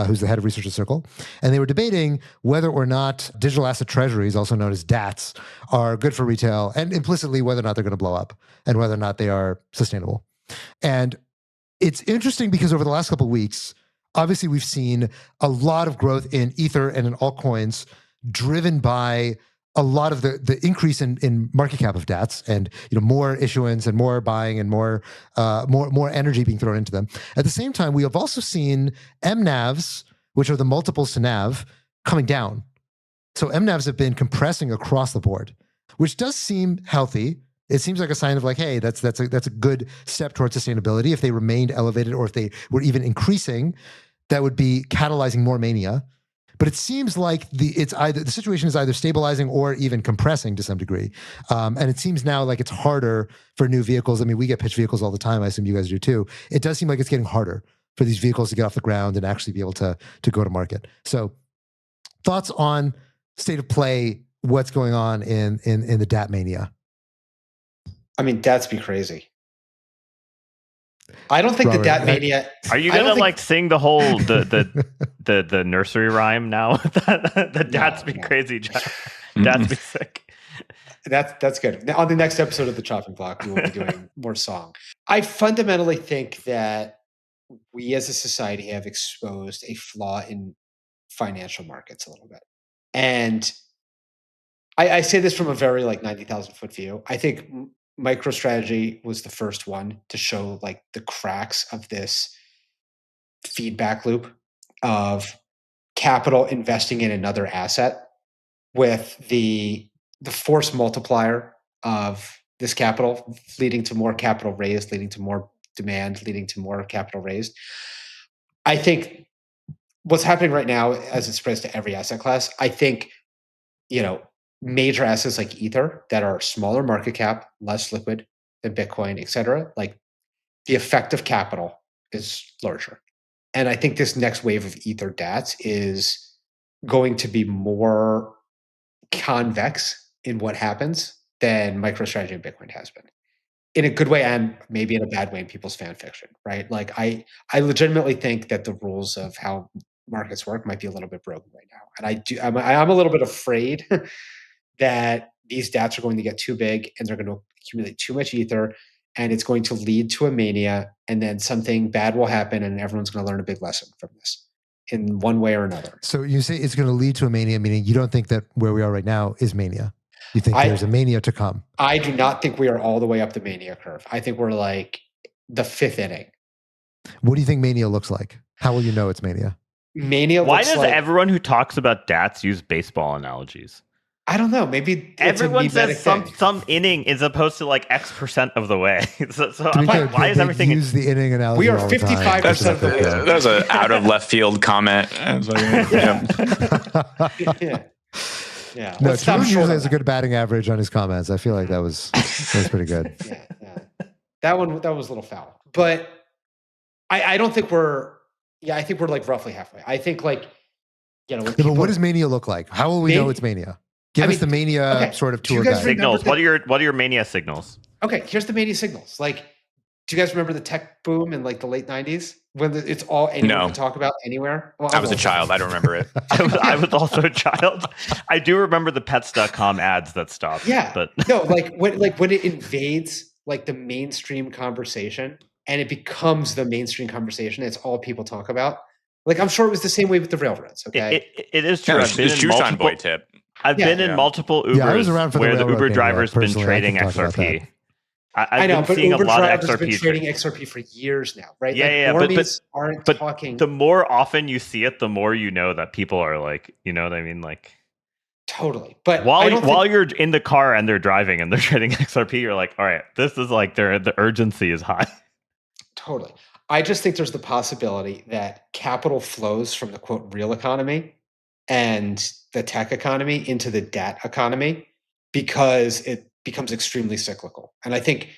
who's the head of research at Circle. And they were debating whether or not digital asset treasuries, also known as DATs, are good for retail, and implicitly whether or not they're going to blow up and whether or not they are sustainable. And it's interesting because over the last couple of weeks, obviously we've seen a lot of growth in Ether and in altcoins driven by a lot of the increase in market cap of DATs, and more issuance and more buying and more energy being thrown into them. At the same time, we have also seen MNAVs, which are the multiples to NAV, coming down. So MNAVs have been compressing across the board, which does seem healthy. It seems like a sign of like, hey, that's a good step towards sustainability. If they remained elevated or if they were even increasing, that would be catalyzing more mania. But it seems like the situation is either stabilizing or even compressing to some degree. And it seems now like it's harder for new vehicles. I mean, we get pitched vehicles all the time. I assume you guys do too. It does seem like it's getting harder for these vehicles to get off the ground and actually be able to go to market. So thoughts on state of play, what's going on in the DAT mania? I mean, DATs be crazy. I don't think Robert, the DAT mania. Are you gonna like sing the whole the nursery rhyme now? The DATs be crazy, DATs be sick. That's good. Now, on the next episode of the Chopping Block, we will be doing more song. I fundamentally think that we as a society have exposed a flaw in financial markets a little bit, and I say this from a very like 90,000 foot view. I think MicroStrategy was the first one to show like the cracks of this feedback loop of capital investing in another asset with the force multiplier of this capital leading to more capital raised, leading to more demand, leading to more capital raised. I think what's happening right now as it spreads to every asset class, I think, major assets like Ether that are smaller market cap, less liquid than Bitcoin, et cetera, like the effect of capital is larger. And I think this next wave of Ether DATs is going to be more convex in what happens than MicroStrategy and Bitcoin has been. In a good way and maybe in a bad way in people's fan fiction, right? Like I legitimately think that the rules of how markets work might be a little bit broken right now. And I'm a little bit afraid that these DATs are going to get too big and they're going to accumulate too much Ether, and it's going to lead to a mania, and then something bad will happen and everyone's going to learn a big lesson from this. in one way or another. So you say it's going to lead to a mania, meaning you don't think that where we are right now is mania. You think there's a mania to come? I do not think we are all the way up the mania curve. I think we're like the 5th inning. What do you think mania looks like? How will you know it's mania? Mania. Why does everyone who talks about DATs use baseball analogies? I don't know. Maybe everyone says some inning is opposed to like X% of the way. so I'm like, why is everything use the inning analogy? We are 55% of the way. That was an out of left field comment. Yeah. No, Tarun usually has a good batting average on his comments. I feel like that was pretty good. Yeah. That was a little foul. But I don't think we're. Yeah, I think we're like roughly halfway. I think like, but what does mania look like? How will we know it's mania? Give us the mania sort of tour guide. Signals. What are your mania signals? Okay, here's the mania signals. Like, do you guys remember the tech boom in like the late 90s when it's all anyone can talk about anywhere? Well, I was a child. I don't remember it. I was also a child. I do remember the pets.com ads that stopped. Yeah, but no, when it invades like the mainstream conversation and it becomes the mainstream conversation, it's all people talk about. Like, I'm sure it was the same way with the railroads. Okay, it is true. I've been in multiple boy tip. I've been in multiple Ubers I was around for where the Uber thing, driver's been trading XRP. I know, but seeing Uber a lot of drivers have XRP been trading XRP for years now, right? Yeah, like, normies aren't talking. The more often you see it, the more you know that people are like, you know what I mean, like. Totally, but while you're in the car and they're driving and they're trading XRP, you're like, all right, this is like the urgency is high. Totally. I just think there's the possibility that capital flows from the quote real economy and the tech economy into the DAT economy because it becomes extremely cyclical. And I think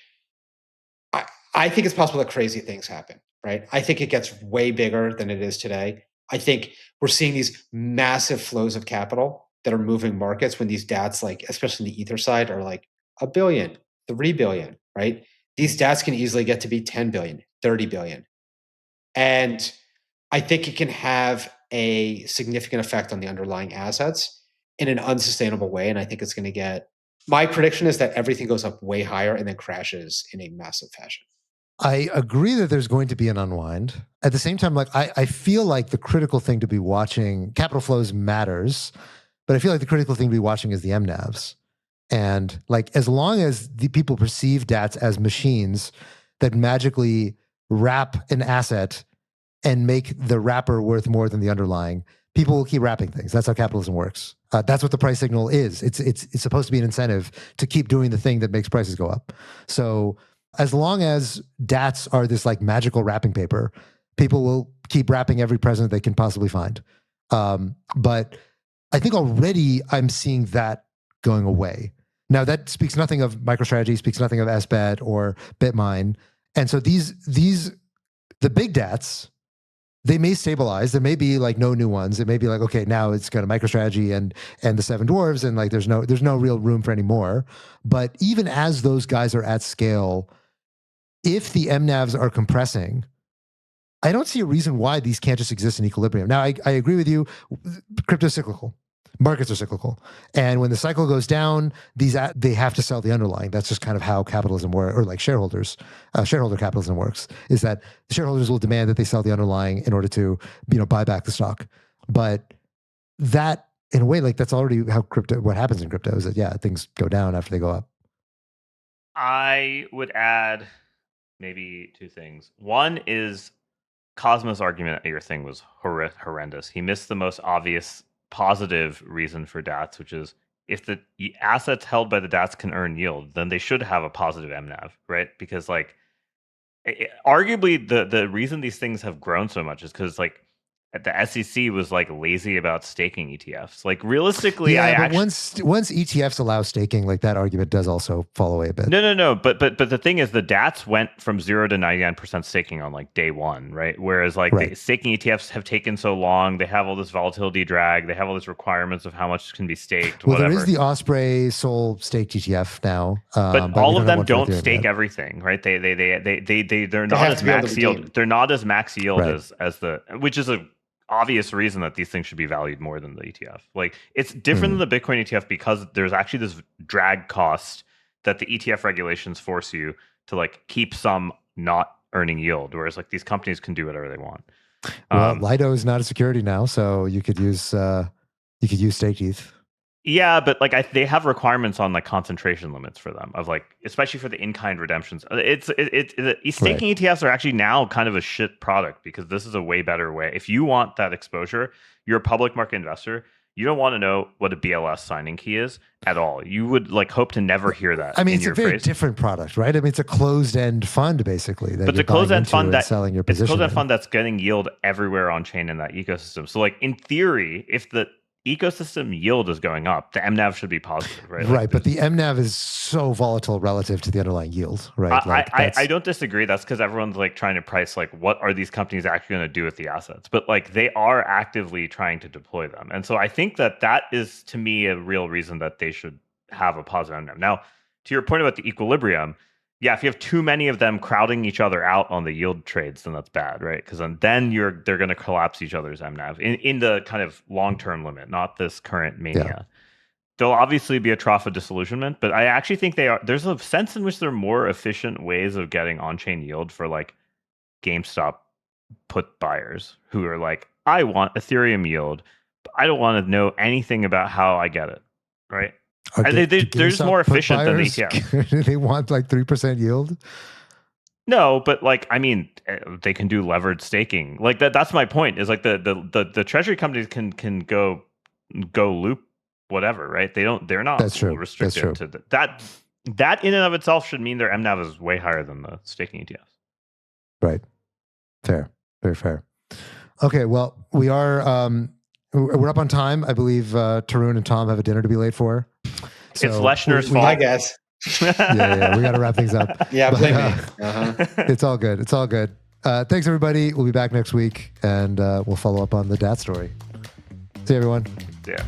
it's possible that crazy things happen, right? I think it gets way bigger than it is today. I think we're seeing these massive flows of capital that are moving markets when these DATs, like especially the Ether side, are like $1 billion, $3 billion, right? These DATs can easily get to be 10 billion, 30 billion. And I think it can have a significant effect on the underlying assets in an unsustainable way. And I think it's going to get, my prediction is that everything goes up way higher and then crashes in a massive fashion. I agree that there's going to be an unwind. At the same time, like I feel like the critical thing to be watching, capital flows matters, but I feel like the critical thing to be watching is the MNAVs. And like, as long as the people perceive DATs as machines that magically wrap an asset and make the wrapper worth more than the underlying, people will keep wrapping things. That's how capitalism works. That's what the price signal is. It's supposed to be an incentive to keep doing the thing that makes prices go up. So as long as DATs are this like magical wrapping paper, people will keep wrapping every present they can possibly find. But I think already I'm seeing that going away. Now that speaks nothing of MicroStrategy, speaks nothing of SBET or Bitmine. And so the big DATs, they may stabilize. There may be like no new ones. It may be like, okay, now it's got a MicroStrategy and the Seven Dwarves, and like there's no real room for any more. But even as those guys are at scale, if the MNAVs are compressing, I don't see a reason why these can't just exist in equilibrium. Now, I agree with you. Crypto is cyclical. Markets are cyclical. And when the cycle goes down, they have to sell the underlying. That's just kind of how capitalism works, or like shareholder capitalism works, is that the shareholders will demand that they sell the underlying in order to, buy back the stock. But that, in a way, like that's already what happens in crypto, is that, things go down after they go up. I would add maybe two things. One is Cosmo's argument at your thing was horrendous. He missed the most obvious positive reason for DATs, which is if the assets held by the DATs can earn yield, then they should have a positive MNAV, right? Because arguably the reason these things have grown so much is because like the SEC was like lazy about staking ETFs. Like realistically, once ETFs allow staking, like that argument does also fall away a bit. No. But the thing is, the DATs went from 0 to 99% staking on like day one, right? Whereas like the staking ETFs have taken so long, they have all this volatility drag, they have all these requirements of how much can be staked. Well, whatever. There is the Osprey Sol staked ETF now, but all of them don't stake everything, right? They're not as max yield. They're not as max yield as the, which is a obvious reason that these things should be valued more than the ETF. Like it's different than the Bitcoin ETF because there's actually this drag cost that the ETF regulations force you to like keep some not earning yield, whereas like these companies can do whatever they want. Well, Lido is not a security now, so you could use stake ETH. Yeah, but like they have requirements on like concentration limits for them of like, especially for the in-kind redemptions. Staking ETFs are actually now kind of a shit product because this is a way better way. If you want that exposure, you're a public market investor. You don't want to know what a BLS signing key is at all. You would like hope to never hear that. I mean, it's a very different product, right? I mean, it's a closed-end fund basically. But the closed-end fund selling your position. It's a closed-end fund that's getting yield everywhere on chain in that ecosystem. So like in theory, if the ecosystem yield is going up, the MNAV should be positive, right? Right, but the MNAV is so volatile relative to the underlying yield, right? I don't disagree. That's because everyone's like trying to price like what are these companies actually going to do with the assets, but like they are actively trying to deploy them, and so I think that is to me a real reason that they should have a positive MNAV. Now, to your point about the equilibrium. Yeah, if you have too many of them crowding each other out on the yield trades, then that's bad, right? Because then they're going to collapse each other's MNAV in the kind of long-term limit, not this current mania. Yeah. There'll obviously be a trough of disillusionment, but I actually think there's a sense in which there are more efficient ways of getting on-chain yield for like GameStop put buyers who are like, I want Ethereum yield, but I don't want to know anything about how I get it, right? They're just more efficient than the ETF. They want like 3% yield. No, but like I mean, they can do levered staking. Like that's my point. Is like the treasury companies can go loop whatever, right? They're not restricted to that. That in and of itself should mean their MNAV is way higher than the staking ETFs. Right. Fair. Very fair. Okay. Well, we're up on time. I believe Tarun and Tom have a dinner to be late for. So it's Leshner's fault. I guess. Yeah, we got to wrap things up. Yeah, blame me. It's all good. It's all good. Thanks, everybody. We'll be back next week, and we'll follow up on the DAT story. See you, everyone. Yeah.